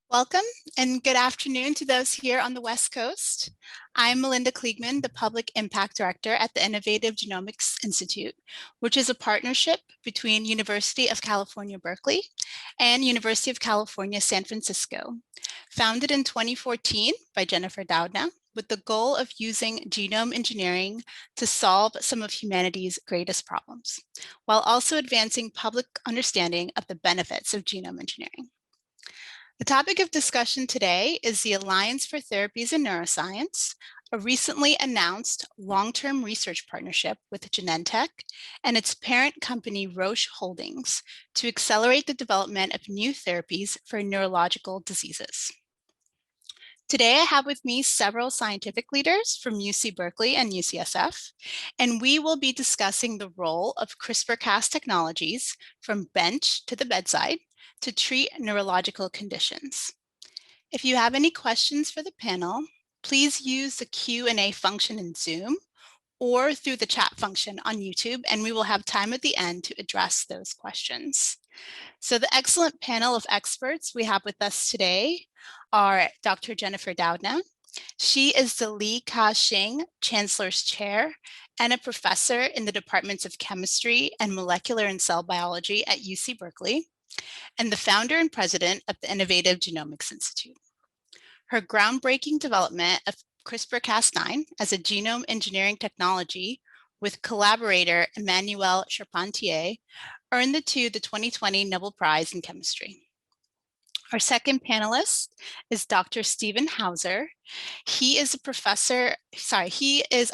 Welcome and good afternoon to those here on the West Coast. I'm Melinda Kliegman, the Public Impact Director at the Innovative Genomics Institute, which is a partnership between University of California, Berkeley and University of California, San Francisco. Founded in 2014 by Jennifer Doudna, with the goal of using genome engineering to solve some of humanity's greatest problems, while also advancing public understanding of the benefits of genome engineering. The topic of discussion today is the Alliance for Therapies in Neuroscience, a recently announced long-term research partnership with Genentech and its parent company Roche Holdings to accelerate the development of new therapies for neurological diseases. Today, I have with me several scientific leaders from UC Berkeley and UCSF, and we will be discussing the role of CRISPR-Cas technologies from bench to the bedside to treat neurological conditions. If you have any questions for the panel, please use the Q&A function in Zoom or through the chat function on YouTube, and we will have time at the end to address those questions. So the excellent panel of experts we have with us today are Dr. Jennifer Doudna. She is the Li Ka-shing Chancellor's Chair and a professor in the departments of chemistry and molecular and cell biology at UC Berkeley, and the founder and president of the Innovative Genomics Institute. Her groundbreaking development of CRISPR-Cas9 as a genome engineering technology with collaborator Emmanuelle Charpentier earned the 2020 Nobel Prize in Chemistry. Our second panelist is Dr. Stephen Hauser. He is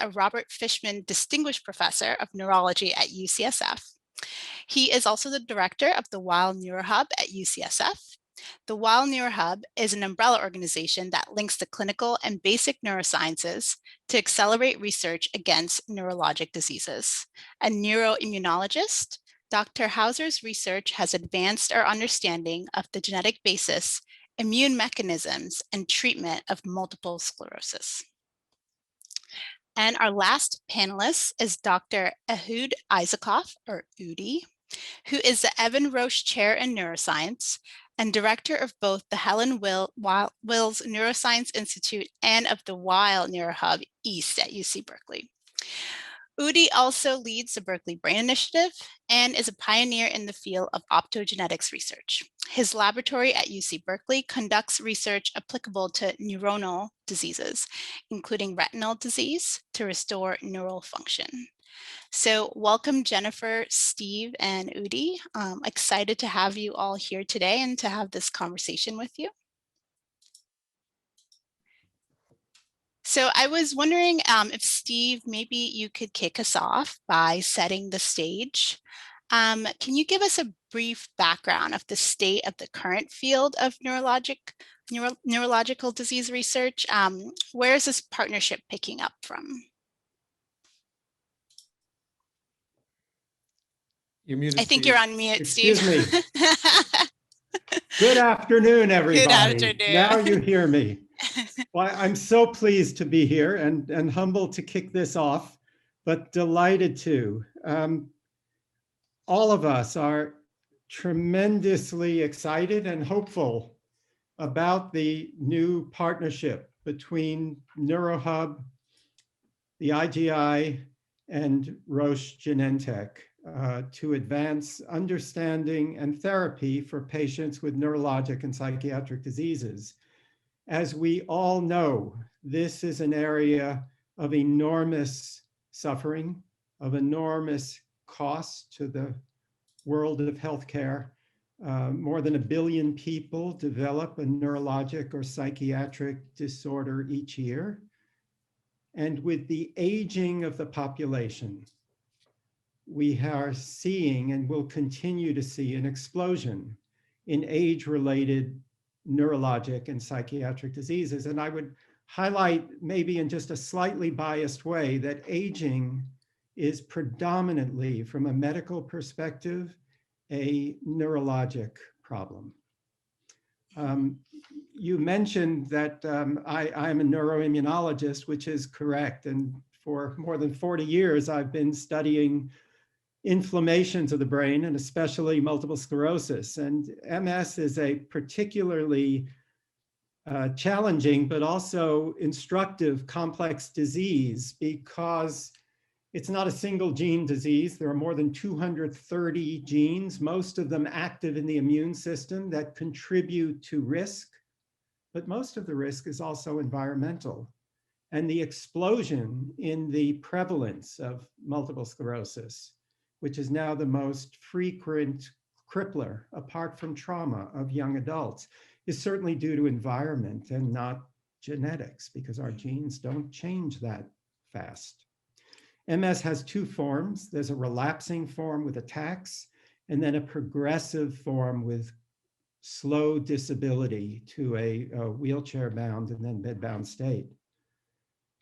a Robert Fishman Distinguished Professor of Neurology at UCSF. He is also the director of the Weill NeuroHub at UCSF. The Weill NeuroHub is an umbrella organization that links the clinical and basic neurosciences to accelerate research against neurologic diseases. A neuroimmunologist, Dr. Hauser's research has advanced our understanding of the genetic basis, immune mechanisms, and treatment of multiple sclerosis. And our last panelist is Dr. Ehud Isakov, or Udi, who is the Evan Roche Chair in Neuroscience and director of both the Helen Wills Neuroscience Institute and of the Weill NeuroHub East at UC Berkeley. Udi also leads the Berkeley Brain Initiative and is a pioneer in the field of optogenetics research. His laboratory at UC Berkeley conducts research applicable to neuronal diseases, including retinal disease, to restore neural function. So welcome, Jennifer, Steve, and Udi. Excited to have you all here today and to have this conversation with you. So I was wondering if Steve, maybe you could kick us off by setting the stage. Can you give us a brief background of the state of the current field of neurological disease research? Where is this partnership picking up from? You're muted, I think Steve. You're on mute, Steve. Excuse me. Good afternoon, everybody. Good afternoon. Now you hear me. Well, I'm so pleased to be here and humbled to kick this off, but delighted to. All of us are tremendously excited and hopeful about the new partnership between NeuroHub, the IGI, and Roche Genentech to advance understanding and therapy for patients with neurologic and psychiatric diseases. As we all know, this is an area of enormous suffering, of enormous cost to the world of healthcare. More than 1 billion people develop a neurologic or psychiatric disorder each year. And with the aging of the population, we are seeing and will continue to see an explosion in age-related neurologic and psychiatric diseases. And I would highlight, maybe in just a slightly biased way, that aging is predominantly, from a medical perspective, a neurologic problem. You mentioned that I'm a neuroimmunologist, which is correct. And for more than 40 years, I've been studying inflammations of the brain, and especially multiple sclerosis. And MS is a particularly challenging, but also instructive, complex disease because it's not a single gene disease. There are more than 230 genes, most of them active in the immune system that contribute to risk, but most of the risk is also environmental. And the explosion in the prevalence of multiple sclerosis, which is now the most frequent crippler, apart from trauma, of young adults, is certainly due to environment and not genetics, because our genes don't change that fast. MS has two forms. There's a relapsing form with attacks, and then a progressive form with slow disability to a wheelchair-bound and then bed-bound state.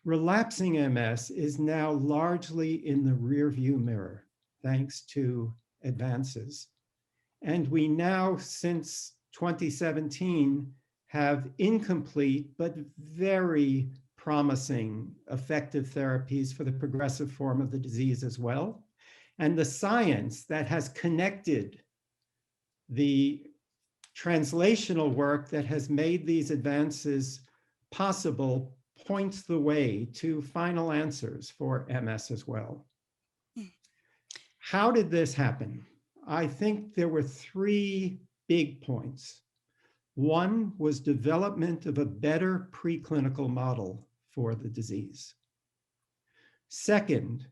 Relapsing MS is now largely in the rearview mirror, thanks to advances. And we now, since 2017, have incomplete but very promising effective therapies for the progressive form of the disease as well. And the science that has connected the translational work that has made these advances possible points the way to final answers for MS as well. How did this happen? I think there were three big points. One was development of a better preclinical model for the disease. Second,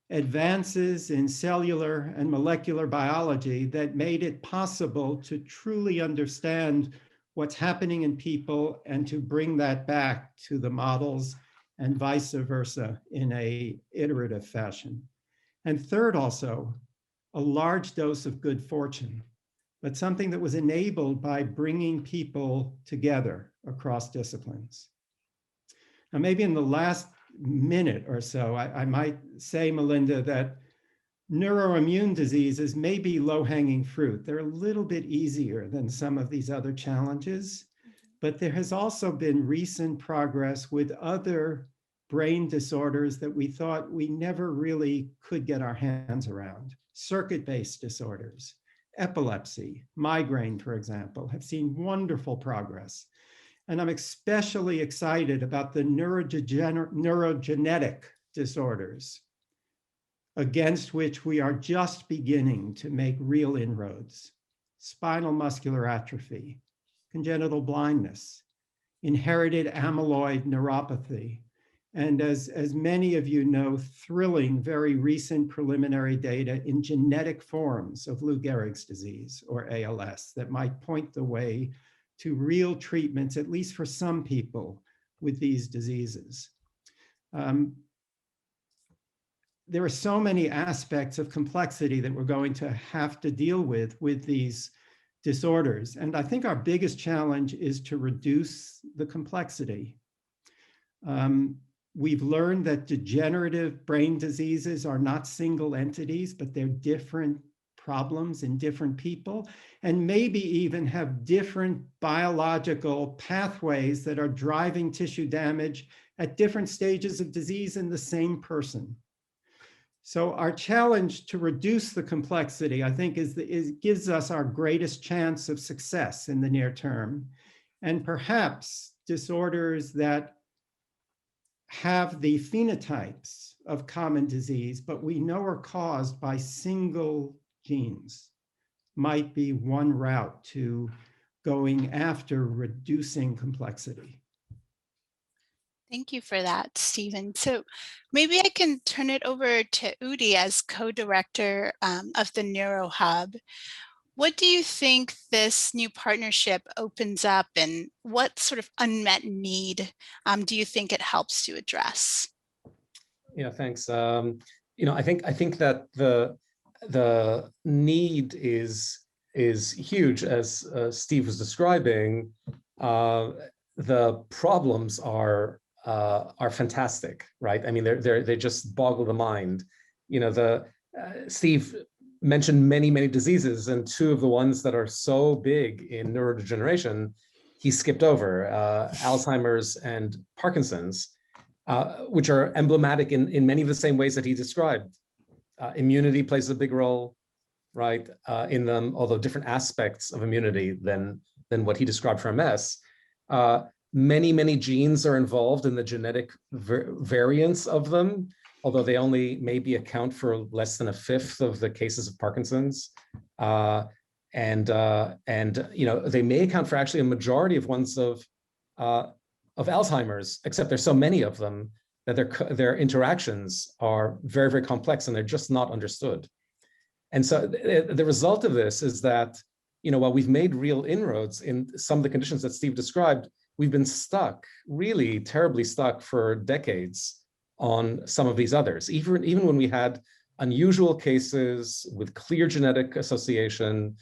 advances in cellular and molecular biology that made it possible to truly understand what's happening in people and to bring that back to the models and vice versa in an iterative fashion. And third, also, a large dose of good fortune, but something that was enabled by bringing people together across disciplines. Now, maybe in the last minute or so, I might say, Melinda, that neuroimmune diseases may be low-hanging fruit. They're a little bit easier than some of these other challenges, but there has also been recent progress with other brain disorders that we thought we never really could get our hands around. Circuit-based disorders, epilepsy, migraine, for example, have seen wonderful progress. And I'm especially excited about the neurogenetic disorders against which we are just beginning to make real inroads. Spinal muscular atrophy, congenital blindness, inherited amyloid neuropathy, and as many of you know, thrilling, very recent preliminary data in genetic forms of Lou Gehrig's disease or ALS that might point the way to real treatments, at least for some people with these diseases. There are so many aspects of complexity that we're going to have to deal with these disorders. And I think our biggest challenge is to reduce the complexity. We've learned that degenerative brain diseases are not single entities, but they're different problems in different people, and maybe even have different biological pathways that are driving tissue damage at different stages of disease in the same person. So our challenge to reduce the complexity, I think, gives us our greatest chance of success in the near term. And perhaps disorders that have the phenotypes of common disease, but we know are caused by single genes, might be one route to going after reducing complexity. Thank you for that, Stephen. So maybe I can turn it over to Udi as co-director of the NeuroHub. What do you think this new partnership opens up, and what sort of unmet need do you think it helps to address? Yeah, thanks. I think that the need is huge, as Steve was describing. The problems are fantastic, right? I mean, they just boggle the mind. Steve mentioned many diseases, and two of the ones that are so big in neurodegeneration, he skipped over, Alzheimer's and Parkinson's, which are emblematic in many of the same ways that he described. Immunity plays a big role, right, in them, although different aspects of immunity than what he described for MS. many genes are involved in the genetic variants of them, although they only maybe account for less than a fifth of the cases of Parkinson's. And they may account for actually a majority of ones of Alzheimer's, except there's so many of them that their interactions are very complex and they're just not understood. And so the result of this is that, while we've made real inroads in some of the conditions that Steve described, we've been stuck, really terribly stuck for decades on some of these others. Even when we had unusual cases with clear genetic association,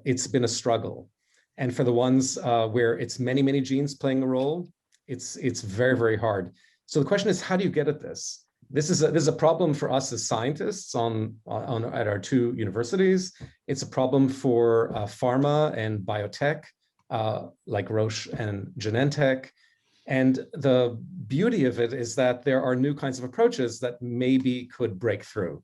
it's been a struggle. And for the ones where it's many genes playing a role, it's very hard. So the question is, how do you get at this? This is a problem for us as scientists at our two universities. It's a problem for pharma and biotech, like Roche and Genentech. And the beauty of it is that there are new kinds of approaches that maybe could break through.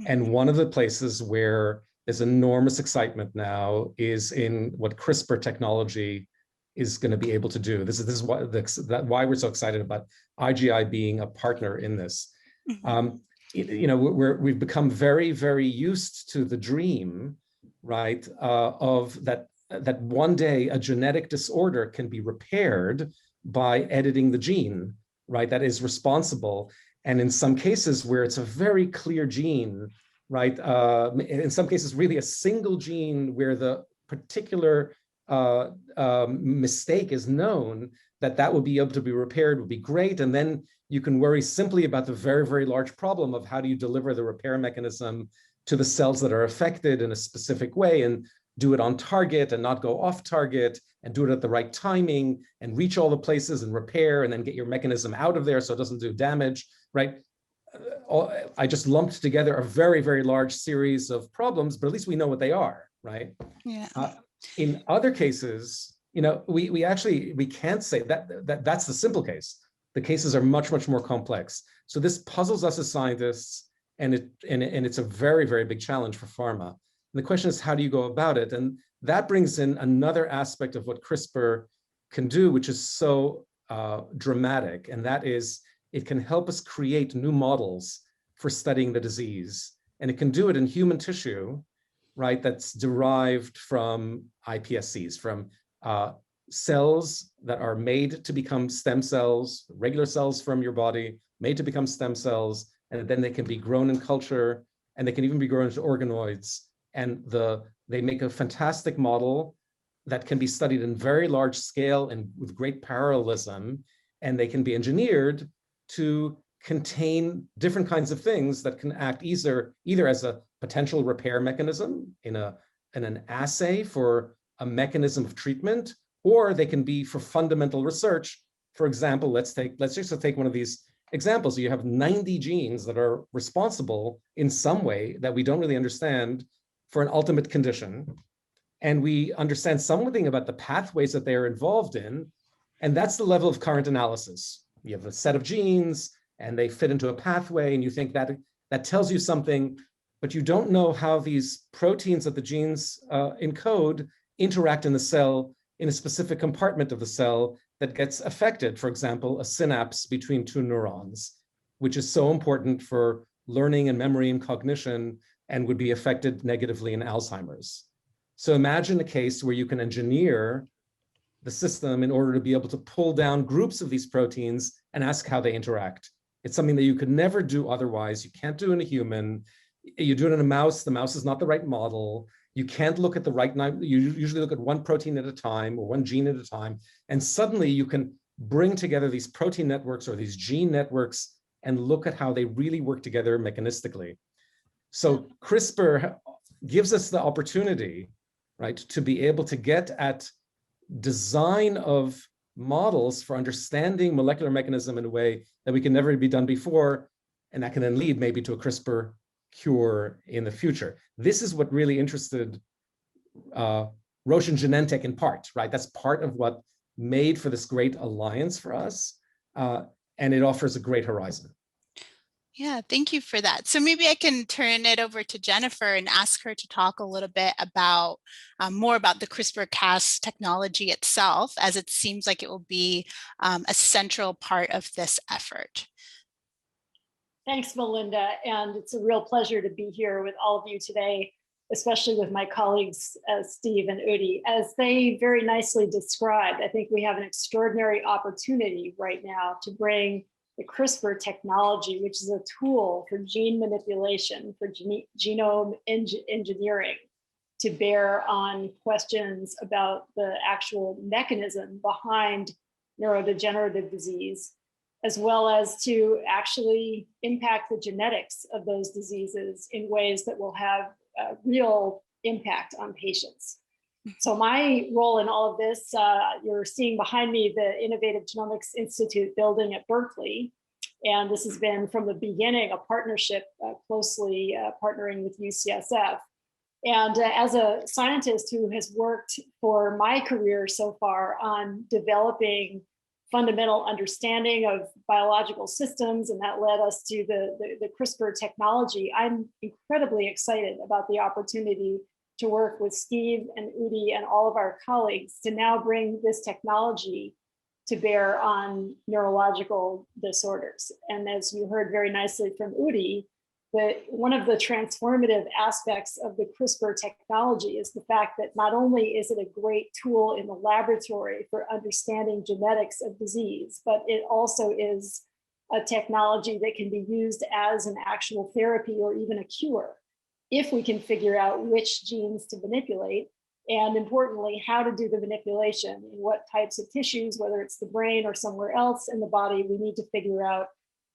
And one of the places where there's enormous excitement now is in what CRISPR technology is going to be able to do. This is why we're so excited about IGI being a partner in this. We've become very used to the dream, right, of that one day a genetic disorder can be repaired by editing the gene, right, that is responsible. And in some cases where it's a very clear gene, right, in some cases really a single gene where the particular mistake is known, that will be able to be repaired would be great. And then you can worry simply about the very large problem of how do you deliver the repair mechanism to the cells that are affected in a specific way and do it on target and not go off target and do it at the right timing and reach all the places and repair and then get your mechanism out of there so it doesn't do damage, right? I just lumped together a very large series of problems, but at least we know what they are, right? Yeah. In other cases, we can't say that's the simple case. The cases are much more complex. So this puzzles us as scientists, and it's a very big challenge for pharma. And the question is, how do you go about it? And that brings in another aspect of what CRISPR can do, which is so dramatic, and that is it can help us create new models for studying the disease. And it can do it in human tissue, right, that's derived from iPSCs, from cells that are made to become stem cells, regular cells from your body, made to become stem cells, and then they can be grown in culture, and they can even be grown into organoids. And they make a fantastic model that can be studied in very large scale and with great parallelism, and they can be engineered to contain different kinds of things that can act either as a potential repair mechanism in an assay for a mechanism of treatment, or they can be for fundamental research. For example, let's just take one of these examples. You have 90 genes that are responsible in some way that we don't really understand for an ultimate condition. And we understand something about the pathways that they are involved in. And that's the level of current analysis. You have a set of genes and they fit into a pathway, and you think that tells you something, but you don't know how these proteins that the genes encode interact in the cell in a specific compartment of the cell that gets affected. For example, a synapse between two neurons, which is so important for learning and memory and cognition and would be affected negatively in Alzheimer's. So imagine a case where you can engineer the system in order to be able to pull down groups of these proteins and ask how they interact. It's something that you could never do otherwise. You can't do in a human. You do it in a mouse. The mouse is not the right model. You can't look at the right, you usually look at one protein at a time or one gene at a time. And suddenly you can bring together these protein networks or these gene networks and look at how they really work together mechanistically. So CRISPR gives us the opportunity, right, to be able to get at design of models for understanding molecular mechanism in a way that we can never be done before, and that can then lead maybe to a CRISPR cure in the future. This is what really interested Roche and Genentech in part, right? That's part of what made for this great alliance for us, and it offers a great horizon. Yeah, thank you for that. So maybe I can turn it over to Jennifer and ask her to talk a little bit about more about the CRISPR-Cas technology itself, as it seems like it will be a central part of this effort. Thanks, Melinda. And it's a real pleasure to be here with all of you today, especially with my colleagues, Steve and Udi. As they very nicely described, I think we have an extraordinary opportunity right now to bring the CRISPR technology, which is a tool for gene manipulation, for genome engineering, to bear on questions about the actual mechanism behind neurodegenerative disease, as well as to actually impact the genetics of those diseases in ways that will have a real impact on patients. So my role in all of this, you're seeing behind me the Innovative Genomics Institute building at Berkeley. And this has been from the beginning a partnership, closely partnering with UCSF. And as a scientist who has worked for my career so far on developing fundamental understanding of biological systems, and that led us to the CRISPR technology, I'm incredibly excited about the opportunity to work with Steve and Udi and all of our colleagues to now bring this technology to bear on neurological disorders. And as you heard very nicely from Udi, one of the transformative aspects of the CRISPR technology is the fact that not only is it a great tool in the laboratory for understanding genetics of disease, but it also is a technology that can be used as an actual therapy or even a cure, if we can figure out which genes to manipulate, and importantly, how to do the manipulation, in what types of tissues, whether it's the brain or somewhere else in the body. We need to figure out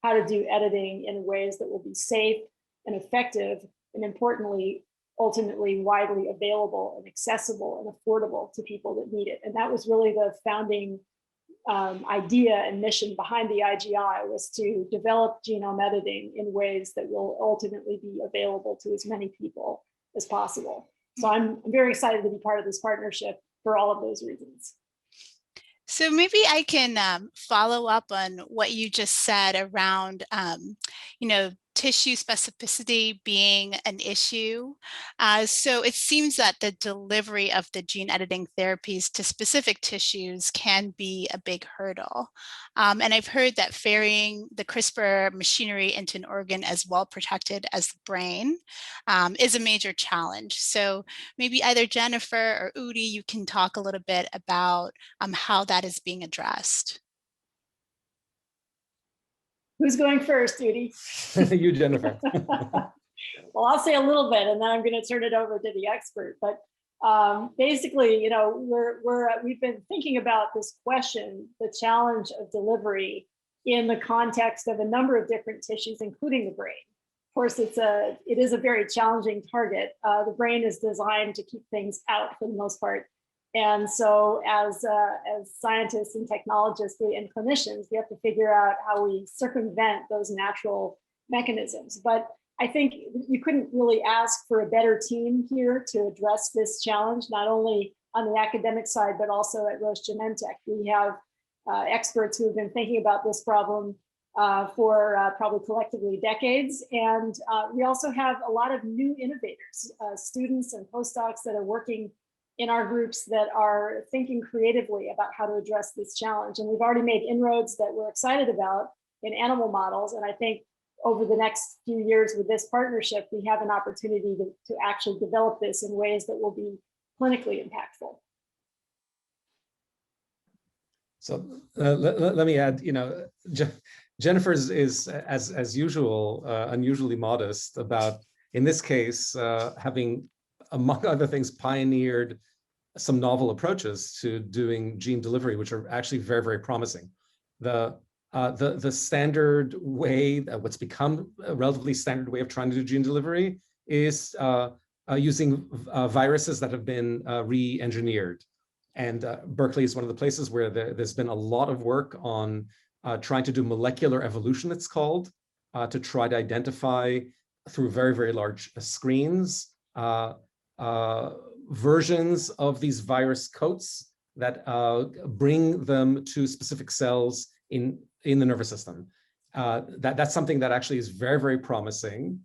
how to do editing in ways that will be safe and effective, and importantly, ultimately widely available and accessible and affordable to people that need it. And that was really the founding idea and mission behind the IGI, was to develop genome editing in ways that will ultimately be available to as many people as possible. So I'm very excited to be part of this partnership for all of those reasons. So maybe I can follow up on what you just said around, tissue specificity being an issue. So it seems that the delivery of the gene editing therapies to specific tissues can be a big hurdle. And I've heard that ferrying the CRISPR machinery into an organ as well protected as the brain is a major challenge. So maybe either Jennifer or Udi, you can talk a little bit about how that is being addressed. Who's going first, Udi? You, Jennifer. Well, I'll say a little bit, and then I'm going to turn it over to the expert. But basically, we've been thinking about this question, the challenge of delivery, in the context of a number of different tissues, including the brain. Of course, it is a very challenging target. The brain is designed to keep things out for the most part. And so as scientists and technologists and clinicians, we have to figure out how we circumvent those natural mechanisms. But I think you couldn't really ask for a better team here to address this challenge, not only on the academic side, but also at Roche Genentech. We have experts who have been thinking about this problem for probably collectively decades. And we also have a lot of new innovators, students and postdocs that are working in our groups that are thinking creatively about how to address this challenge. And we've already made inroads that we're excited about in animal models. And I think over the next few years with this partnership, we have an opportunity to actually develop this in ways that will be clinically impactful. So let me add, Jennifer's is, as usual, unusually modest about, in this case, having, among other things, pioneered some novel approaches to doing gene delivery, which are actually very, very promising. The standard way, what's become a relatively standard way of trying to do gene delivery, is using viruses that have been re-engineered. And Berkeley is one of the places where there's been a lot of work on trying to do molecular evolution, it's called, to try to identify through very, very large screens versions of these virus coats that bring them to specific cells in the nervous system. That's something that actually is very, very promising.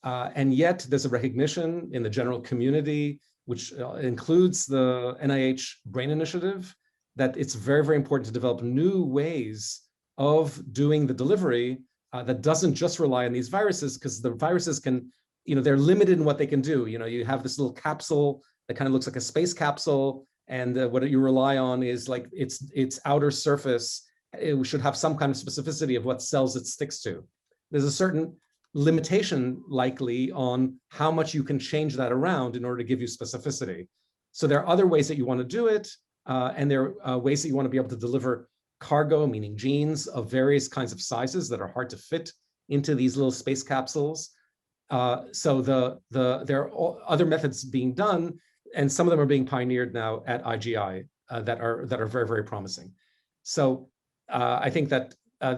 And yet there's a recognition in the general community, which includes the NIH Brain Initiative, that it's very, very important to develop new ways of doing the delivery that doesn't just rely on these viruses, because the viruses can, they're limited in what they can do. You have this little capsule that kind of looks like a space capsule, and what you rely on is like its outer surface. It should have some kind of specificity of what cells it sticks to. There's a certain limitation likely on how much you can change that around in order to give you specificity. So there are other ways that you want to do it, and there are ways that you want to be able to deliver cargo, meaning genes of various kinds of sizes that are hard to fit into these little space capsules. So there are other methods being done, and some of them are being pioneered now at IGI that are very, very promising. So I think that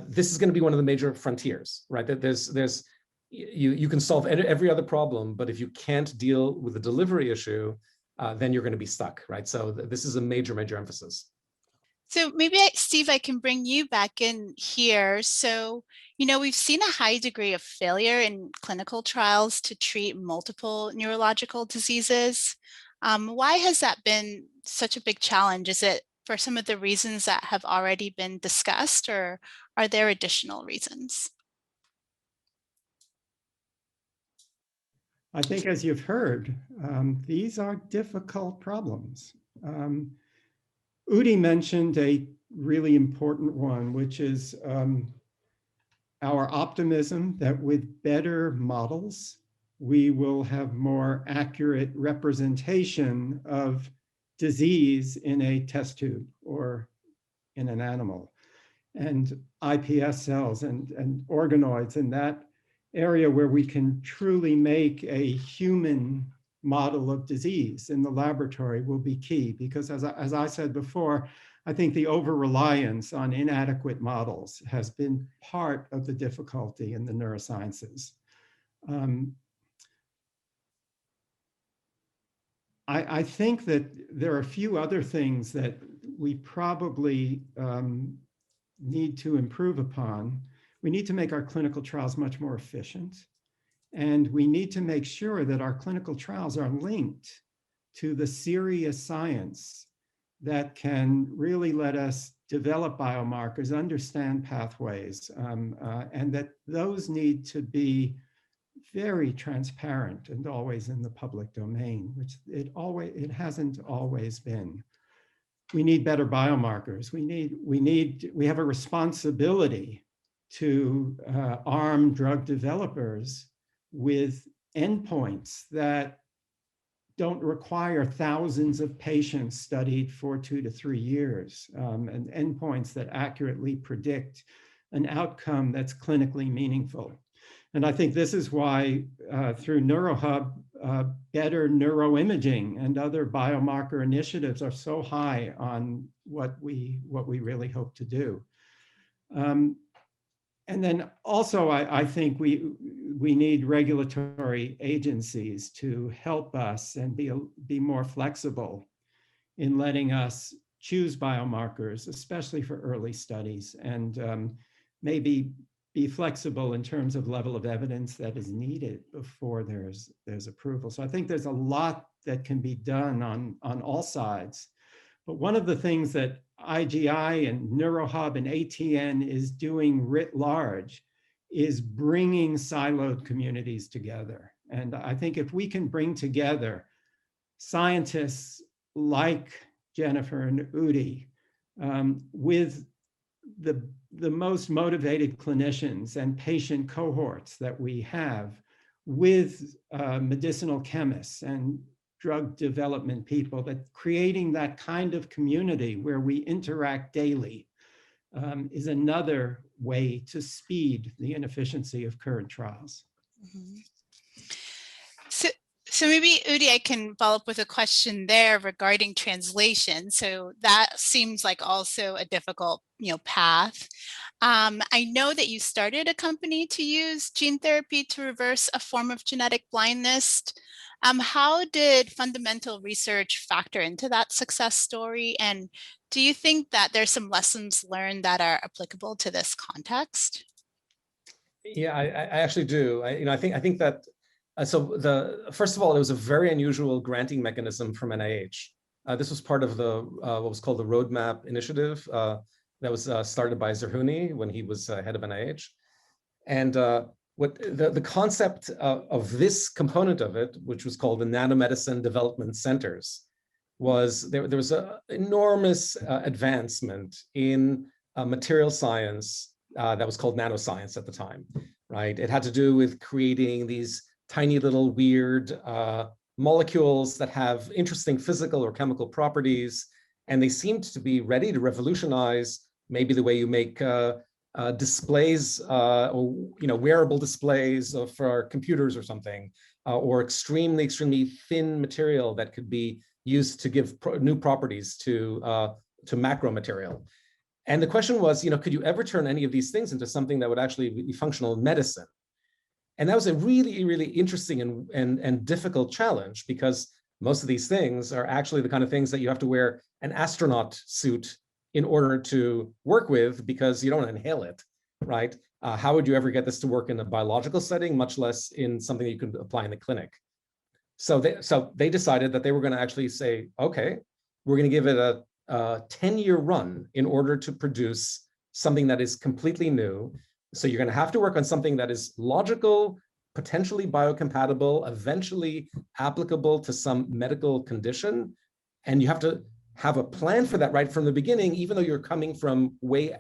this is going to be one of the major frontiers, right? That you can solve every other problem, but if you can't deal with the delivery issue, then you're going to be stuck, right? So this is a major, major emphasis. So maybe, Steve, I can bring you back in here. So, we've seen a high degree of failure in clinical trials to treat multiple neurological diseases. Why has that been such a big challenge? Is it for some of the reasons that have already been discussed, or are there additional reasons? I think, as you've heard, these are difficult problems. Udi mentioned a really important one, which is our optimism that with better models, we will have more accurate representation of disease in a test tube or in an animal. And iPS cells and organoids in that area where we can truly make a human model of disease in the laboratory will be key, because as I said before, I think the over-reliance on inadequate models has been part of the difficulty in the neurosciences. I think that there are a few other things that we probably need to improve upon. We need to make our clinical trials much more efficient. And we need to make sure that our clinical trials are linked to the serious science that can really let us develop biomarkers, understand pathways, and that those need to be very transparent and always in the public domain, which it hasn't always been. We need better biomarkers. We have a responsibility to arm drug developers with endpoints that don't require thousands of patients studied for 2 to 3 years, and endpoints that accurately predict an outcome that's clinically meaningful. And I think this is why through NeuroHub, better neuroimaging and other biomarker initiatives are so high on what we really hope to do. And then also, I think we need regulatory agencies to help us and be more flexible in letting us choose biomarkers, especially for early studies, and maybe be flexible in terms of level of evidence that is needed before there's approval. So I think there's a lot that can be done on all sides. But one of the things that IGI and NeuroHub and ATN is doing writ large is bringing siloed communities together. And I think if we can bring together scientists like Jennifer and Udi with the most motivated clinicians and patient cohorts that we have, with medicinal chemists and drug development people, that creating that kind of community where we interact daily is another way to speed the inefficiency of current trials. Mm-hmm. So maybe, Udi, I can follow up with a question there regarding translation. So that seems like also a difficult, path. I know that you started a company to use gene therapy to reverse a form of genetic blindness. How did fundamental research factor into that success story? And do you think that there's some lessons learned that are applicable to this context? Yeah, I actually do. I think that so first of all, it was a very unusual granting mechanism from NIH. This was part of the what was called the Roadmap Initiative that was started by Zerhouni when he was head of NIH. And what the concept of this component of it, which was called the Nanomedicine Development Centers, was there was an enormous advancement in material science that was called nanoscience at the time, right? It had to do with creating these tiny little weird molecules that have interesting physical or chemical properties, and they seemed to be ready to revolutionize maybe the way you make displays or wearable displays for computers or something, or extremely thin material that could be used to give new properties to macro material. And the question was, could you ever turn any of these things into something that would actually be functional in medicine? And that was a really interesting and difficult challenge, because most of these things are actually the kind of things that you have to wear an astronaut suit in order to work with, because you don't inhale it, right? How would you ever get this to work in a biological setting, much less in something you could apply in the clinic? So they decided that they were going to actually say, okay, we're going to give it a 10-year run in order to produce something that is completely new. So you're going to have to work on something that is logical, potentially biocompatible, eventually applicable to some medical condition. And you have to have a plan for that right from the beginning, even though you're coming from way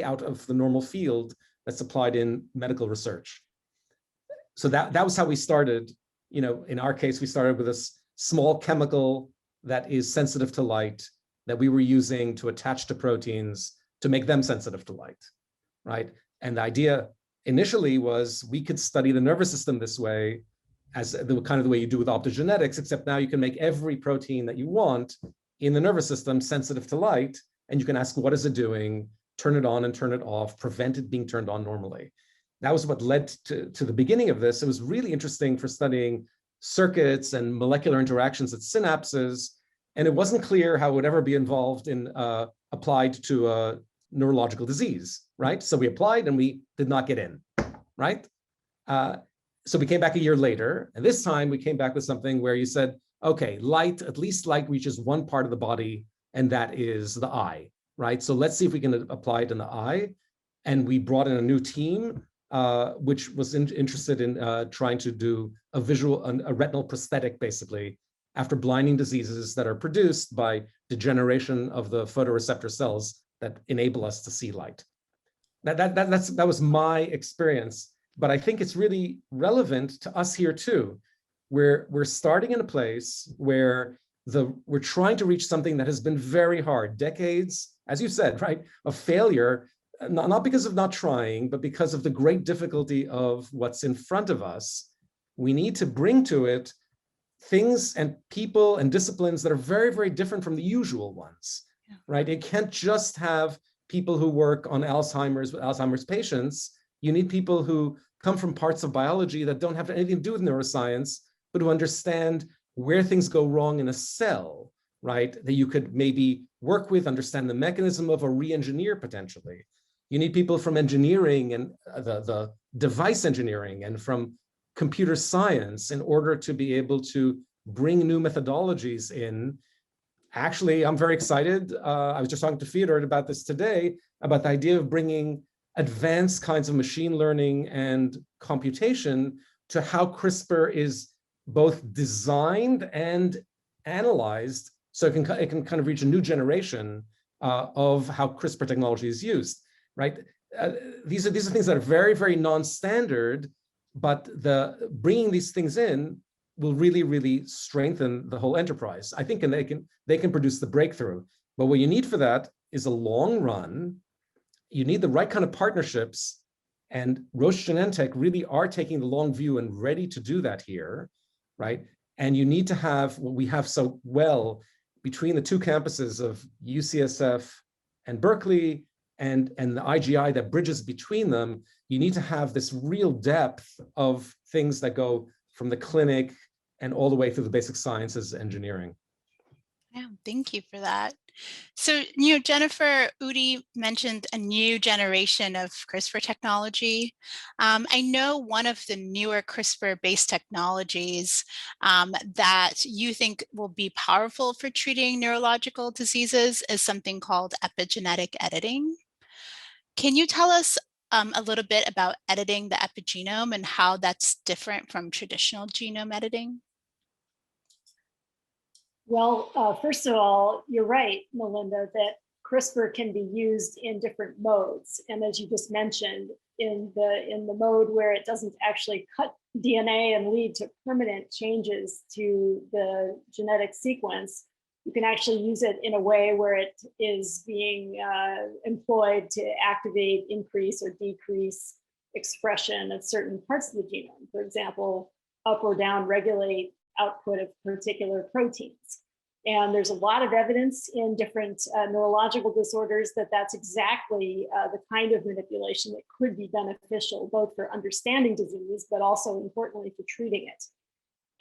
out of the normal field that's applied in medical research. So that was how we started. In our case, we started with a small chemical that is sensitive to light that we were using to attach to proteins to make them sensitive to light, right? And the idea initially was we could study the nervous system this way, as the kind of the way you do with optogenetics, except now you can make every protein that you want in the nervous system sensitive to light, and you can ask, what is it doing? Turn it on and turn it off, prevent it being turned on normally. That was what led to the beginning of this. It was really interesting for studying circuits and molecular interactions at synapses, and it wasn't clear how it would ever be involved in applied to a neurological disease, right? So we applied and we did not get in, right? So we came back a year later, and this time we came back with something where you said, okay, at least light reaches one part of the body, and that is the eye, right? So let's see if we can apply it in the eye. And we brought in a new team, which was interested in trying to do a retinal prosthetic, basically, after blinding diseases that are produced by degeneration of the photoreceptor cells that enable us to see light. That was my experience, but I think it's really relevant to us here too. We're starting in a place where we're trying to reach something that has been very hard, decades, as you said, right, of failure, not because of not trying, but because of the great difficulty of what's in front of us. We need to bring to it things and people and disciplines that are very, very different from the usual ones, right? It can't just have people who work on Alzheimer's with Alzheimer's patients. You need people who come from parts of biology that don't have anything to do with neuroscience, but who understand where things go wrong in a cell, right? That you could maybe work with, understand the mechanism of, or re-engineer potentially. You need people from engineering and the device engineering and from computer science in order to be able to bring new methodologies in. Actually, I'm very excited. I was just talking to Fyodor about this today, about the idea of bringing advanced kinds of machine learning and computation to how CRISPR is both designed and analyzed, so it can kind of reach a new generation of how CRISPR technology is used, right? These are things that are very, very non-standard, but bringing these things in will really, really strengthen the whole enterprise. I think, and they can produce the breakthrough. But what you need for that is a long run. You need the right kind of partnerships, and Roche Genentech really are taking the long view and ready to do that here, right? And you need to have what we have so well between the two campuses of UCSF and Berkeley and the IGI that bridges between them. You need to have this real depth of things that go from the clinic and all the way through the basic sciences engineering. Yeah, thank you for that. So, Jennifer, Udi mentioned a new generation of CRISPR technology. I know one of the newer CRISPR-based technologies that you think will be powerful for treating neurological diseases is something called epigenetic editing. Can you tell us a little bit about editing the epigenome and how that's different from traditional genome editing? Well, first of all, you're right, Melinda, that CRISPR can be used in different modes. And as you just mentioned, in the mode where it doesn't actually cut DNA and lead to permanent changes to the genetic sequence, you can actually use it in a way where it is being employed to activate, increase, or decrease expression of certain parts of the genome. For example, up or down regulate output of particular proteins. And there's a lot of evidence in different neurological disorders that that's exactly the kind of manipulation that could be beneficial, both for understanding disease, but also importantly for treating it.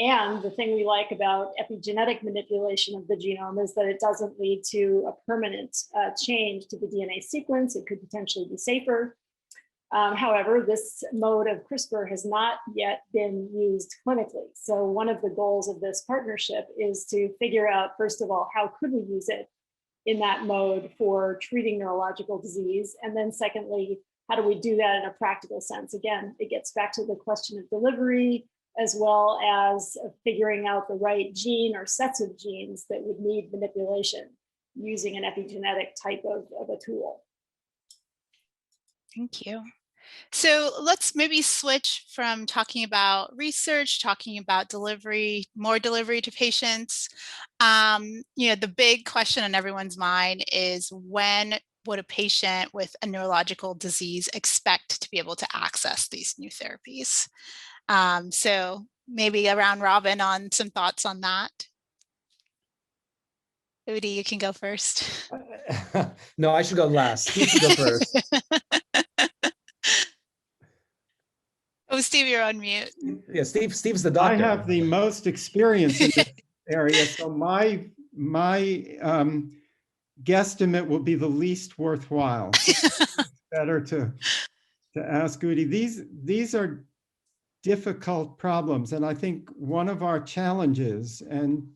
And the thing we like about epigenetic manipulation of the genome is that it doesn't lead to a permanent change to the DNA sequence. It could potentially be safer. However, this mode of CRISPR has not yet been used clinically. So one of the goals of this partnership is to figure out, first of all, how could we use it in that mode for treating neurological disease? And then secondly, how do we do that in a practical sense? Again, it gets back to the question of delivery, as well as figuring out the right gene or sets of genes that would need manipulation using an epigenetic type of a tool. Thank you. So let's maybe switch from talking about research, talking about delivery, more delivery to patients. The big question on everyone's mind is, when would a patient with a neurological disease expect to be able to access these new therapies? So maybe a round robin on some thoughts on that. Udi, you can go first. No, I should go last. Steve should go first. Oh, Steve, you're on mute. Yeah, Steve's the doctor. I have the most experience in this area, so my guesstimate will be the least worthwhile. It's better to ask Udi. These are difficult problems, and I think one of our challenges and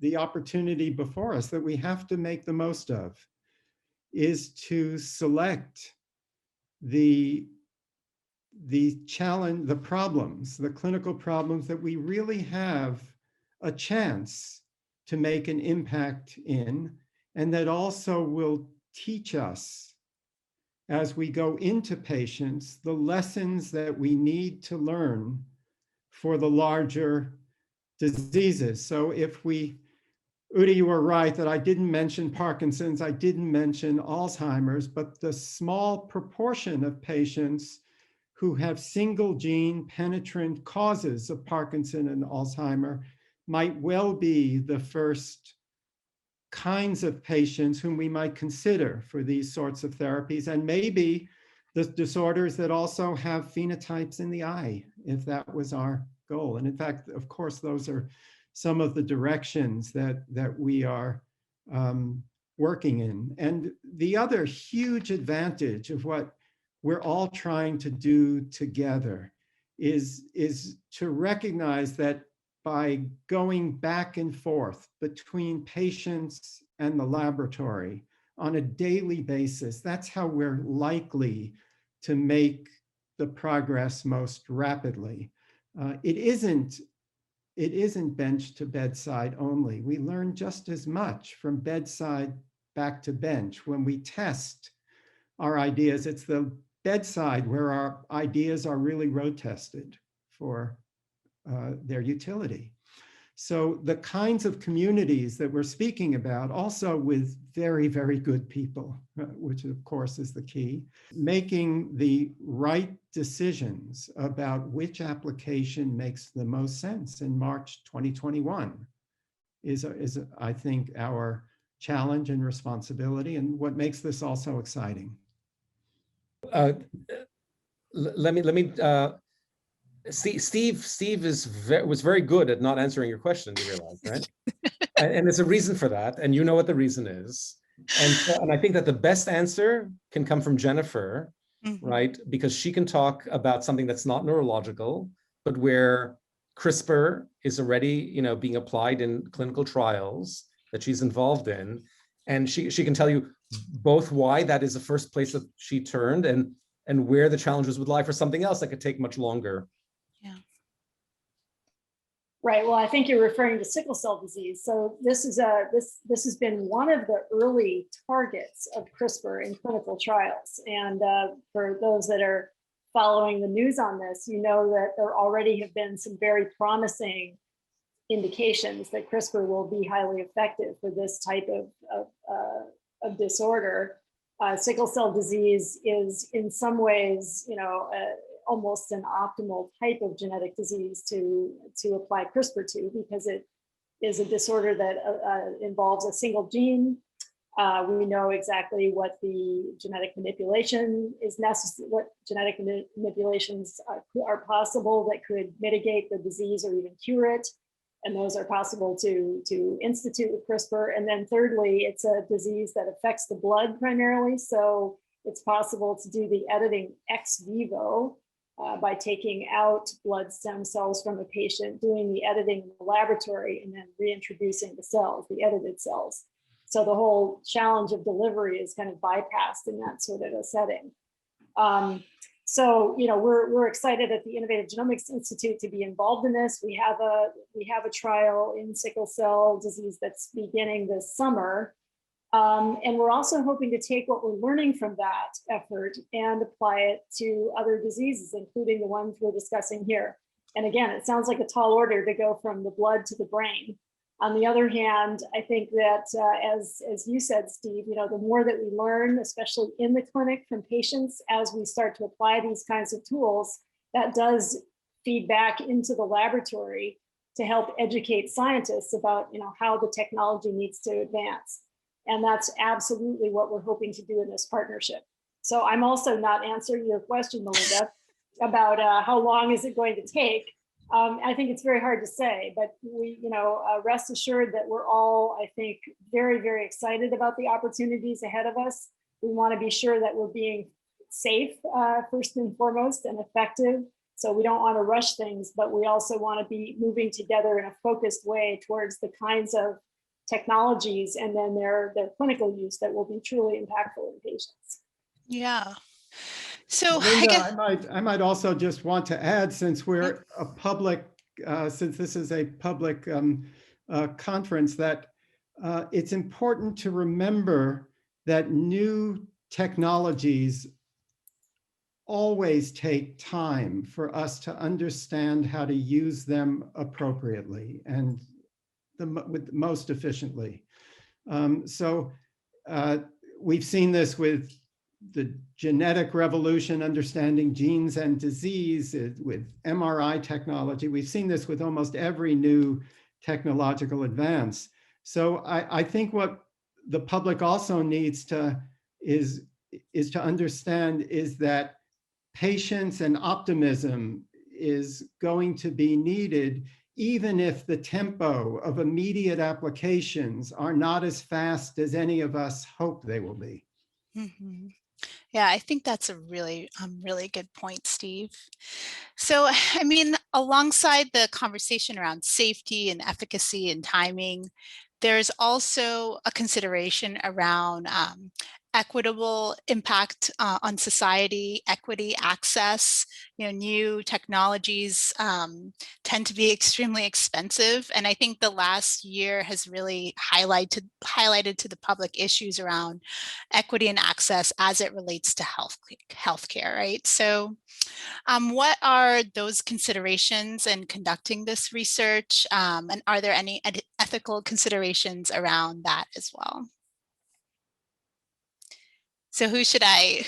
the opportunity before us that we have to make the most of is to select the challenge, the problems, the clinical problems that we really have a chance to make an impact in, and that also will teach us as we go into patients the lessons that we need to learn for the larger diseases. So if Udi, you were right that I didn't mention Parkinson's, I didn't mention Alzheimer's, but the small proportion of patients who have single gene penetrant causes of Parkinson and Alzheimer might well be the first kinds of patients whom we might consider for these sorts of therapies, and maybe the disorders that also have phenotypes in the eye, if that was our goal. And in fact, of course, those are some of the directions that we are working in. And the other huge advantage of what we're all trying to do together is to recognize that by going back and forth between patients and the laboratory on a daily basis, that's how we're likely to make the progress most rapidly. It isn't bench to bedside only. We learn just as much from bedside back to bench. When we test our ideas, it's the bedside where our ideas are really road tested for their utility. So the kinds of communities that we're speaking about, also with very, very good people, which of course is the key, making the right decisions about which application makes the most sense in March 2021 is I think, our challenge and responsibility, and what makes this also exciting. Let me Steve was very good at not answering your question, you realize, right? And there's a reason for that, and you know what the reason is. And I think that the best answer can come from Jennifer, Mhm. right? Because she can talk about something that's not neurological, but where CRISPR is already, being applied in clinical trials that she's involved in. And she can tell you both why that is the first place that she turned and where the challenges would lie for something else that could take much longer. Yeah. Right. Well, I think you're referring to sickle cell disease. So this has been one of the early targets of CRISPR in clinical trials. And for those that are following the news on this, you know that there already have been some very promising indications that CRISPR will be highly effective for this type of disorder. Sickle cell disease is in some ways, almost an optimal type of genetic disease to apply CRISPR to, because it is a disorder that involves a single gene. We know exactly what the genetic manipulation is necessary, what genetic manipulations are possible that could mitigate the disease or even cure it. And those are possible to institute with CRISPR. And then thirdly, it's a disease that affects the blood primarily. So it's possible to do the editing ex vivo by taking out blood stem cells from a patient, doing the editing in the laboratory, and then reintroducing the cells, the edited cells. So the whole challenge of delivery is kind of bypassed in that sort of a setting. So, we're excited at the Innovative Genomics Institute to be involved in this. We have a trial in sickle cell disease that's beginning this summer. And we're also hoping to take what we're learning from that effort and apply it to other diseases, including the ones we're discussing here. And again, it sounds like a tall order to go from the blood to the brain. On the other hand, I think that as you said, Steve, the more that we learn, especially in the clinic from patients, as we start to apply these kinds of tools, that does feed back into the laboratory to help educate scientists about, how the technology needs to advance. And that's absolutely what we're hoping to do in this partnership. So I'm also not answering your question, Melinda, about how long is it going to take. I think it's very hard to say, but we, rest assured that we're all, I think, very, very excited about the opportunities ahead of us. We want to be sure that we're being safe, first and foremost, and effective. So we don't want to rush things, but we also want to be moving together in a focused way towards the kinds of technologies and then their clinical use that will be truly impactful in patients. Yeah. So Melinda, I might also just want to add, since we're a public, since this is a public conference, that it's important to remember that new technologies always take time for us to understand how to use them appropriately and most efficiently. So we've seen this with the genetic revolution, understanding genes and disease, with MRI technology. We've seen this with almost every new technological advance. So I think what the public also needs to is to understand is that patience and optimism is going to be needed, even if the tempo of immediate applications are not as fast as any of us hope they will be. Mm-hmm. Yeah, I think that's a really, really good point, Steve. So, I mean, alongside the conversation around safety and efficacy and timing, there's also a consideration around equitable impact on society, equity, access. New technologies tend to be extremely expensive. And I think the last year has really highlighted to the public issues around equity and access as it relates to healthcare, right? So what are those considerations in conducting this research? And are there any ethical considerations around that as well? So who should I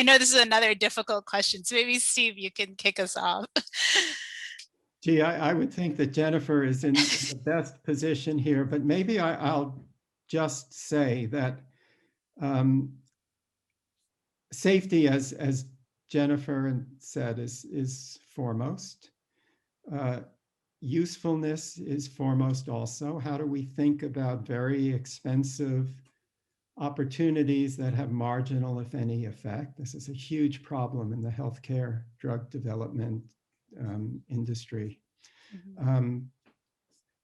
know this is another difficult question, so maybe Steve, you can kick us off. Gee, I would think that Jennifer is in the best position here, but maybe I'll just say that safety, as Jennifer said, is foremost. Usefulness is foremost also. How do we think about very expensive opportunities that have marginal, if any, effect. This is a huge problem in the healthcare drug development industry.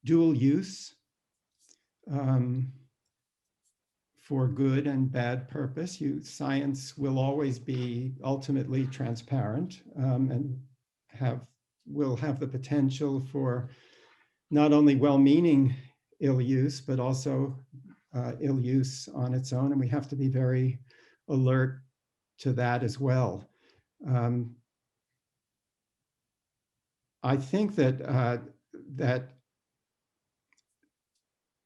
Dual use for good and bad purpose. Science will always be ultimately transparent and will have the potential for not only well-meaning ill use, but also ill use on its own. And we have to be very alert to that as well. I think that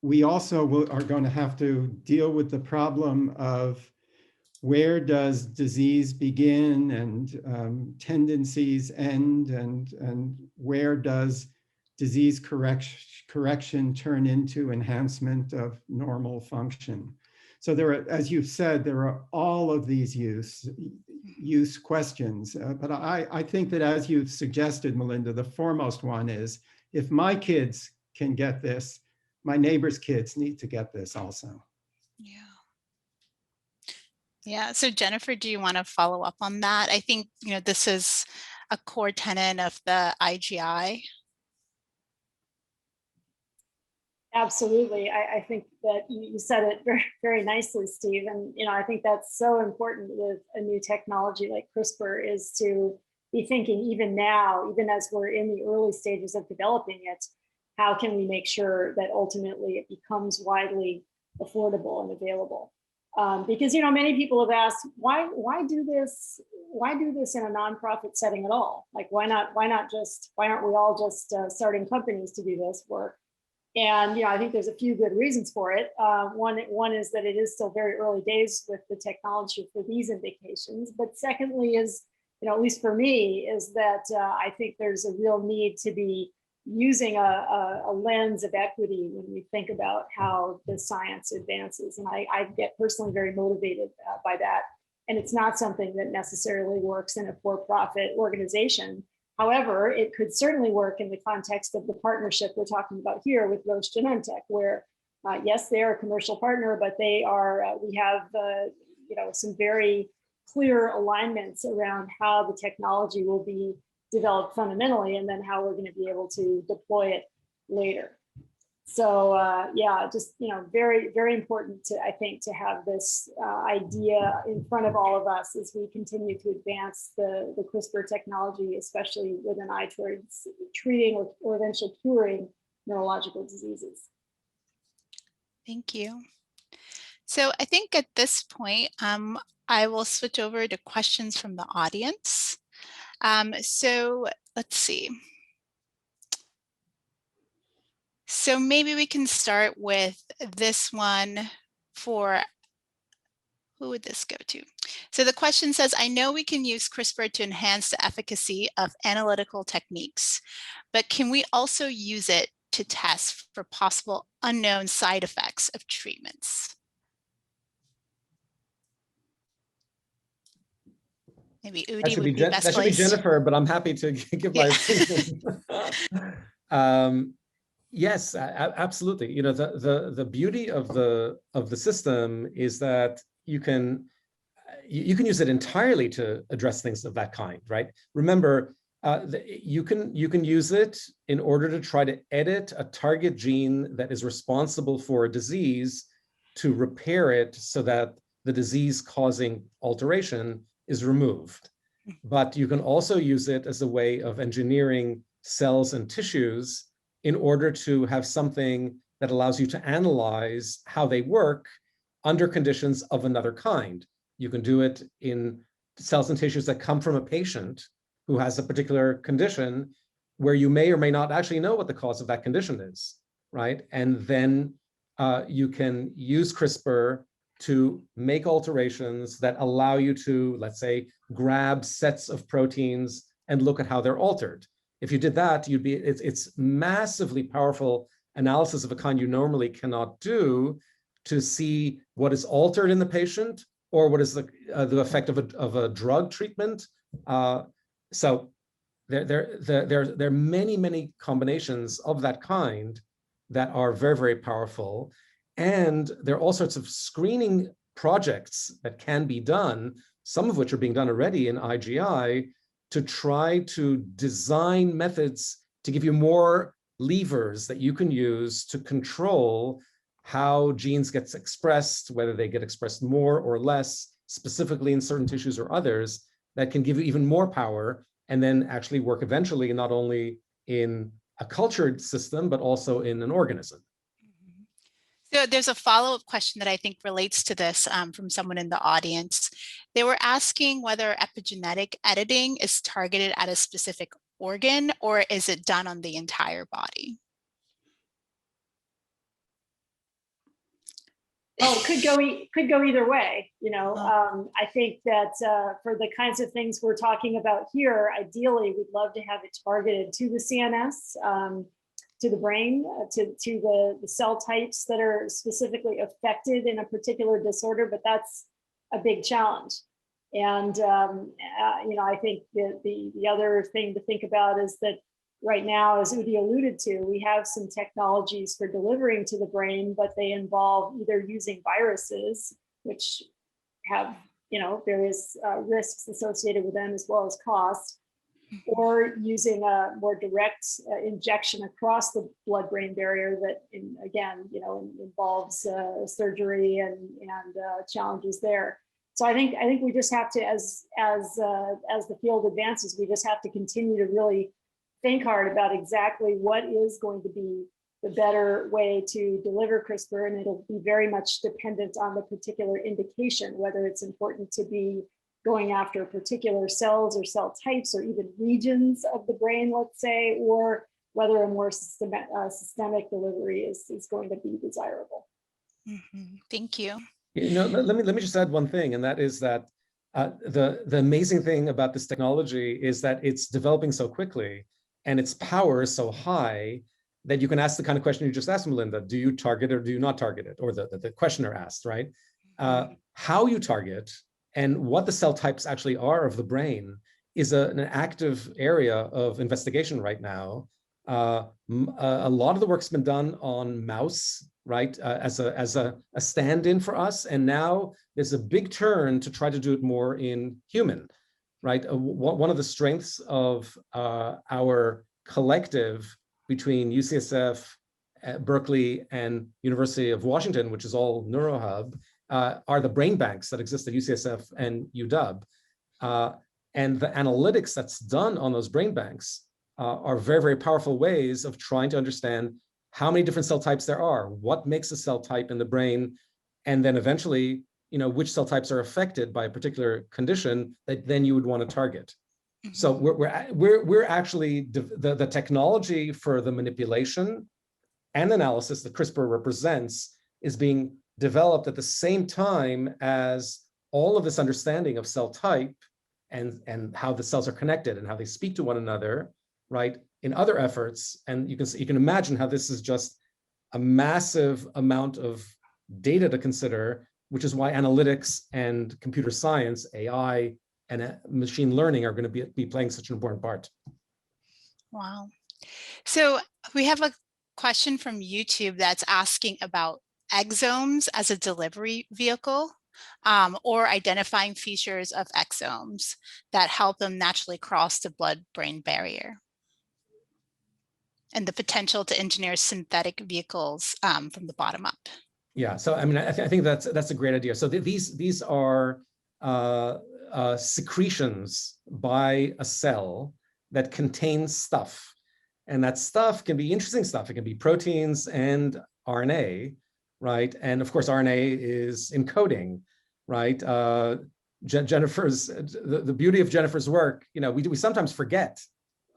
we also are going to have to deal with the problem of where does disease begin and tendencies end, and where does disease correction turn into enhancement of normal function. So there are, as you've said, there are all of these use questions. But I think that, as you've suggested, Melinda, the foremost one is, if my kids can get this, my neighbor's kids need to get this also. Yeah. Yeah. So Jennifer, do you want to follow up on that? I think, this is a core tenet of the IGI. Absolutely. I think that you said it very, very nicely, Steve. And, I think that's so important with a new technology like CRISPR, is to be thinking even now, even as we're in the early stages of developing it, how can we make sure that ultimately it becomes widely affordable and available? Because, many people have asked, why do this in a nonprofit setting at all? Like, why aren't we all just starting companies to do this work? And I think there's a few good reasons for it. One is that it is still very early days with the technology for these indications. But secondly is, at least for me, is that I think there's a real need to be using a lens of equity when we think about how the science advances. And I get personally very motivated by that. And it's not something that necessarily works in a for-profit organization. However, it could certainly work in the context of the partnership we're talking about here with Roche Genentech, where yes, they are a commercial partner, but they are. We have some very clear alignments around how the technology will be developed fundamentally, and then how we're going to be able to deploy it later. So just very, very important I think to have this idea in front of all of us as we continue to advance the CRISPR technology, especially with an eye towards treating or eventually curing neurological diseases. Thank you. So I think at this point, I will switch over to questions from the audience. So let's see. So maybe we can start with this one for, who would this go to? So the question says, I know we can use CRISPR to enhance the efficacy of analytical techniques, but can we also use it to test for possible unknown side effects of treatments? Maybe Udi would be best that should be placed. Jennifer, but I'm happy to give my opinion. Yes, absolutely. The beauty of the system is that you can use it entirely to address things of that kind, right? Remember, you can use it in order to try to edit a target gene that is responsible for a disease, to repair it so that the disease-causing alteration is removed. But you can also use it as a way of engineering cells and tissues in order to have something that allows you to analyze how they work under conditions of another kind. You can do it in cells and tissues that come from a patient who has a particular condition, where you may or may not actually know what the cause of that condition is, right? And then you can use CRISPR to make alterations that allow you to, let's say, grab sets of proteins and look at how they're altered. If you did that, it's massively powerful analysis of a kind you normally cannot do, to see what is altered in the patient, or what is the effect of a drug treatment. So there are many combinations of that kind that are very, very powerful. And there are all sorts of screening projects that can be done, some of which are being done already in IGI, to try to design methods to give you more levers that you can use to control how genes get expressed, whether they get expressed more or less, specifically in certain tissues or others, that can give you even more power and then actually work eventually not only in a cultured system, but also in an organism. So there's a follow-up question that I think relates to this from someone in the audience. They were asking whether epigenetic editing is targeted at a specific organ or is it done on the entire body? Oh, it could go either way. You know, I think that for the kinds of things we're talking about here, ideally, we'd love to have it targeted to the CNS, to the brain, to the cell types that are specifically affected in a particular disorder, but that's a big challenge. And you know, I think that the other thing to think about is that right now, as Udi alluded to, we have some technologies for delivering to the brain, but they involve either using viruses, which have, you know, various risks associated with them as well as cost, or using a more direct injection across the blood-brain barrier that, again, you know, involves surgery and challenges there. So I think we just have to, as the field advances, we just have to continue to really think hard about exactly what is going to be the better way to deliver CRISPR, and it'll be very much dependent on the particular indication, whether it's important to be going after particular cells or cell types or even regions of the brain, let's say, or whether a more systemic delivery is going to be desirable. Mm-hmm. Thank you. You know, let me just add one thing, and that is that the amazing thing about this technology is that it's developing so quickly and its power is so high that you can ask the kind of question you just asked, Melinda: do you target or do you not target it? Or the questioner asked, right? How you target and what the cell types actually are of the brain is an active area of investigation right now. A lot of the work's been done on mouse, right, as a stand-in for us, and now there's a big turn to try to do it more in human, right? One of the strengths of our collective between UCSF, Berkeley, and University of Washington, which is all NeuroHub, are the brain banks that exist at UCSF and UW. And the analytics that's done on those brain banks are very, very powerful ways of trying to understand how many different cell types there are, what makes a cell type in the brain, and then eventually, you know, which cell types are affected by a particular condition that then you would want to target. Mm-hmm. So we're actually the technology for the manipulation and analysis that CRISPR represents is being developed at the same time as all of this understanding of cell type and how the cells are connected and how they speak to one another, right, in other efforts. And you can imagine how this is just a massive amount of data to consider, which is why analytics and computer science, AI, and machine learning are going to be playing such an important part. Wow. So we have a question from YouTube that's asking about exomes as a delivery vehicle, or identifying features of exomes that help them naturally cross the blood-brain barrier, and the potential to engineer synthetic vehicles from the bottom up. Yeah, so I mean, I think that's a great idea. So these are secretions by a cell that contains stuff, and that stuff can be interesting stuff. It can be proteins and RNA, right? And of course, RNA is encoding, right? Jennifer's the beauty of Jennifer's work. You know, we sometimes forget,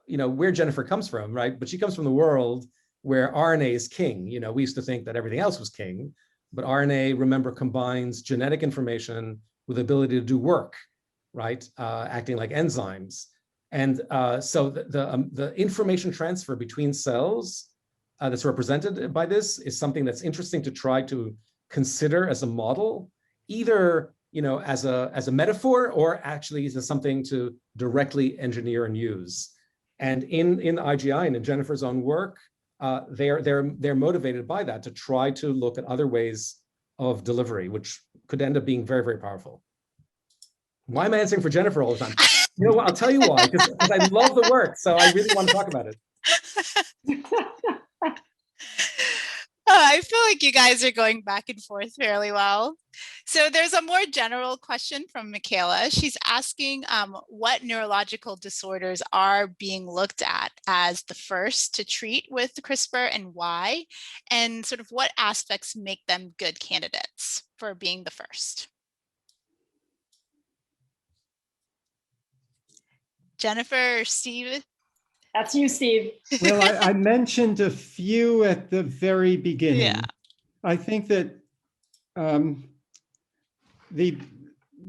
you know, where Jennifer comes from, right? But she comes from the world where RNA is king. You know, we used to think that everything else was king, but RNA, remember, combines genetic information with the ability to do work, right? Acting like enzymes. And so the information transfer between cells that's represented by this is something that's interesting to try to consider as a model, either, you know, as a metaphor or actually as something to directly engineer and use. And in IGI and in Jennifer's own work, they're motivated by that to try to look at other ways of delivery, which could end up being very, very powerful. Why am I answering for Jennifer all the time? You know what? I'll tell you why, because I love the work, so I really want to talk about it. I feel like you guys are going back and forth fairly well. So there's a more general question from Michaela. She's asking what neurological disorders are being looked at as the first to treat with CRISPR and why, and sort of what aspects make them good candidates for being the first. Jennifer or Steve? That's you, Steve. Well, I mentioned a few at the very beginning. Yeah. I think that the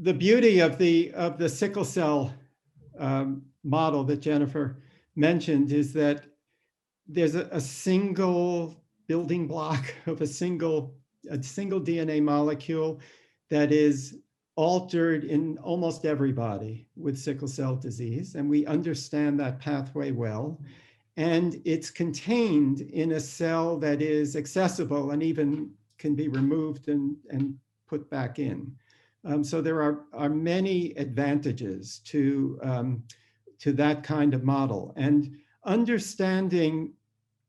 beauty of the sickle cell model that Jennifer mentioned is that there's a single building block of a single DNA molecule that is altered in almost everybody with sickle cell disease, and we understand that pathway well. And it's contained in a cell that is accessible and even can be removed and put back in. So there are many advantages to that kind of model. And understanding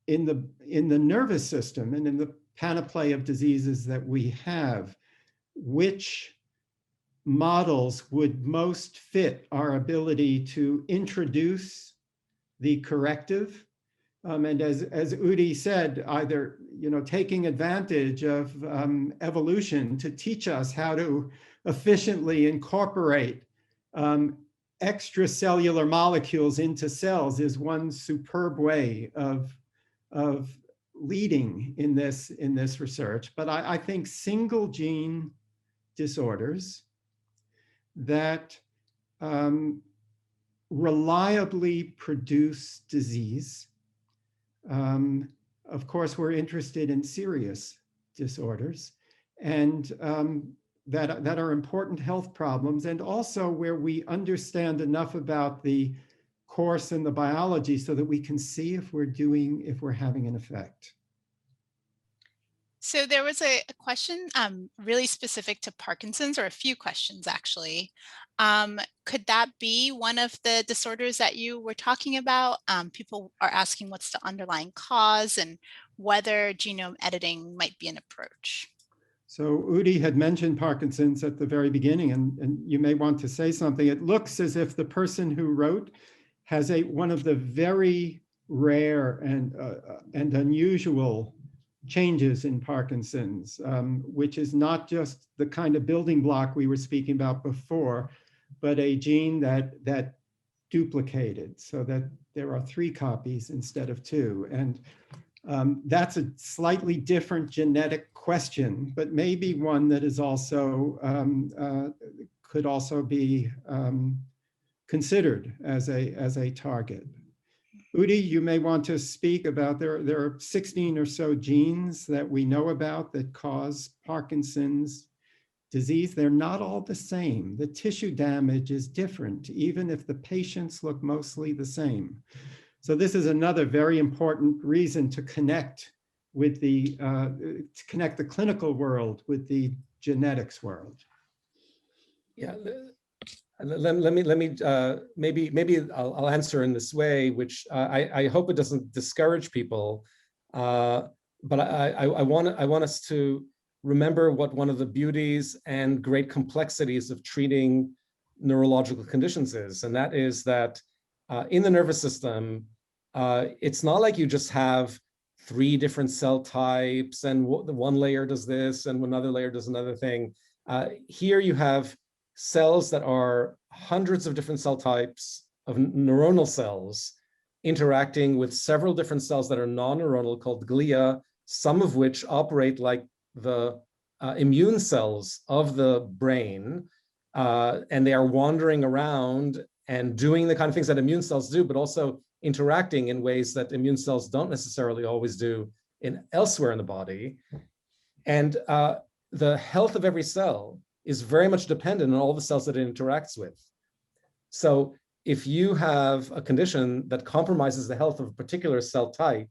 in the nervous system and in the panoply of diseases that we have, which models would most fit our ability to introduce the corrective. And as Udi said, either taking advantage of evolution to teach us how to efficiently incorporate extracellular molecules into cells is one superb way of leading in this research. But I think single gene disorders that reliably produce disease. Of course, we're interested in serious disorders and that are important health problems, and also where we understand enough about the course and the biology so that we can see if we're having an effect. So there was a question really specific to Parkinson's, or a few questions actually. Could that be one of the disorders that you were talking about? People are asking what's the underlying cause and whether genome editing might be an approach. So Udi had mentioned Parkinson's at the very beginning, and you may want to say something. It looks as if the person who wrote has one of the very rare and unusual changes in Parkinson's, which is not just the kind of building block we were speaking about before, but a gene that duplicated so that there are 3 copies instead of 2. And that's a slightly different genetic question, but maybe one that is also could also be considered as a target. Udi, you may want to speak about, there are 16 or so genes that we know about that cause Parkinson's disease. They're not all the same. The tissue damage is different, even if the patients look mostly the same. So this is another very important reason to connect with the clinical world with the genetics world. Yeah. Let me maybe I'll answer in this way, which I hope it doesn't discourage people, but I want us to remember what one of the beauties and great complexities of treating neurological conditions is, and that is that in the nervous system, it's not like you just have 3 different cell types and one layer does this and another layer does another thing. Here you have cells that are hundreds of different cell types of neuronal cells interacting with several different cells that are non-neuronal called glia, some of which operate like the immune cells of the brain, and they are wandering around and doing the kind of things that immune cells do, but also interacting in ways that immune cells don't necessarily always do elsewhere in the body. And the health of every cell is very much dependent on all the cells that it interacts with. So if you have a condition that compromises the health of a particular cell type,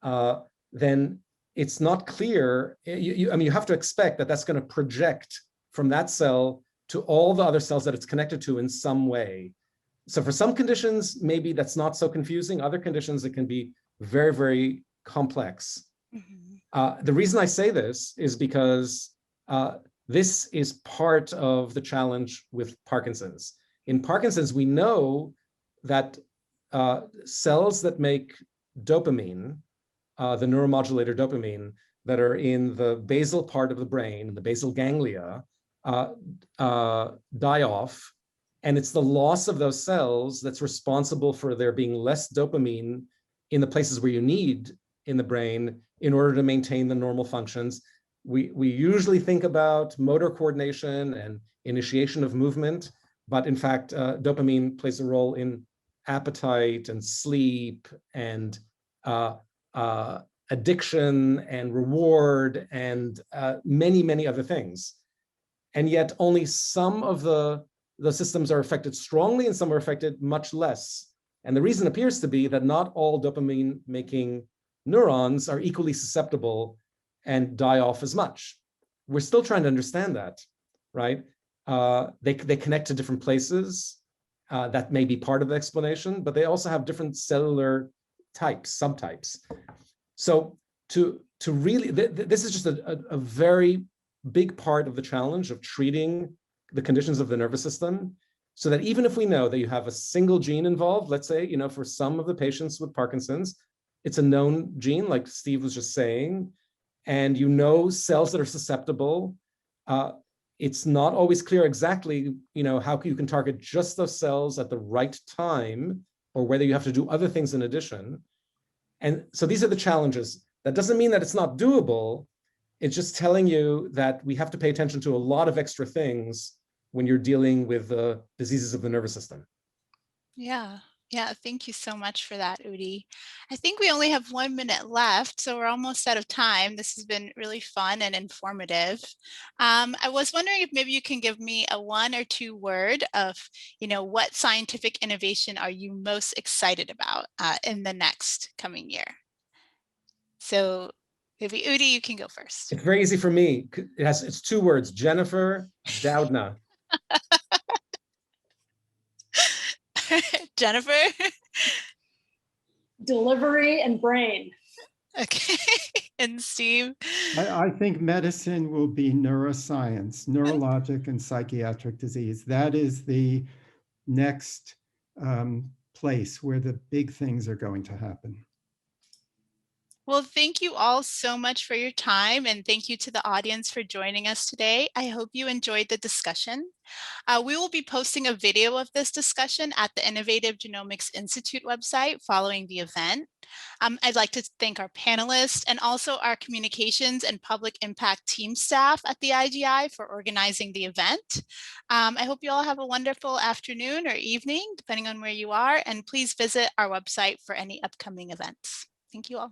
then it's not clear. I mean, you have to expect that that's going to project from that cell to all the other cells that it's connected to in some way. So for some conditions, maybe that's not so confusing. Other conditions, it can be very, very complex. The reason I say this is because this is part of the challenge with Parkinson's. In Parkinson's, we know that cells that make dopamine, the neuromodulator dopamine, that are in the basal part of the brain, the basal ganglia, die off. And it's the loss of those cells that's responsible for there being less dopamine in the places where you need in the brain in order to maintain the normal functions. We usually think about motor coordination and initiation of movement, but in fact, dopamine plays a role in appetite and sleep and addiction and reward and many, many other things. And yet only some of the systems are affected strongly and some are affected much less. And the reason appears to be that not all dopamine-making neurons are equally susceptible and die off as much. We're still trying to understand that, right? They connect to different places. That may be part of the explanation, but they also have different cellular types, subtypes. So to really, this is just a very big part of the challenge of treating the conditions of the nervous system, so that even if we know that you have a single gene involved, let's say, for some of the patients with Parkinson's, it's a known gene, like Steve was just saying, and cells that are susceptible, it's not always clear exactly, how you can target just those cells at the right time, or whether you have to do other things in addition. And so these are the challenges. That doesn't mean that it's not doable. It's just telling you that we have to pay attention to a lot of extra things when you're dealing with the diseases of the nervous system. Yeah. Thank you so much for that, Udi. I think we only have 1 minute left, so we're almost out of time. This has been really fun and informative. I was wondering if maybe you can give me a 1 or 2 word of, what scientific innovation are you most excited about in the next coming year? So maybe Udi, you can go first. It's very easy for me. It's 2 words, Jennifer Doudna. Jennifer? Delivery and brain. Okay. And Steve? I think medicine will be neuroscience, neurologic and psychiatric disease. That is the next place where the big things are going to happen. Well, thank you all so much for your time, and thank you to the audience for joining us today. I hope you enjoyed the discussion. We will be posting a video of this discussion at the Innovative Genomics Institute website following the event. I'd like to thank our panelists and also our communications and public impact team staff at the IGI for organizing the event. I hope you all have a wonderful afternoon or evening, depending on where you are, and please visit our website for any upcoming events. Thank you all.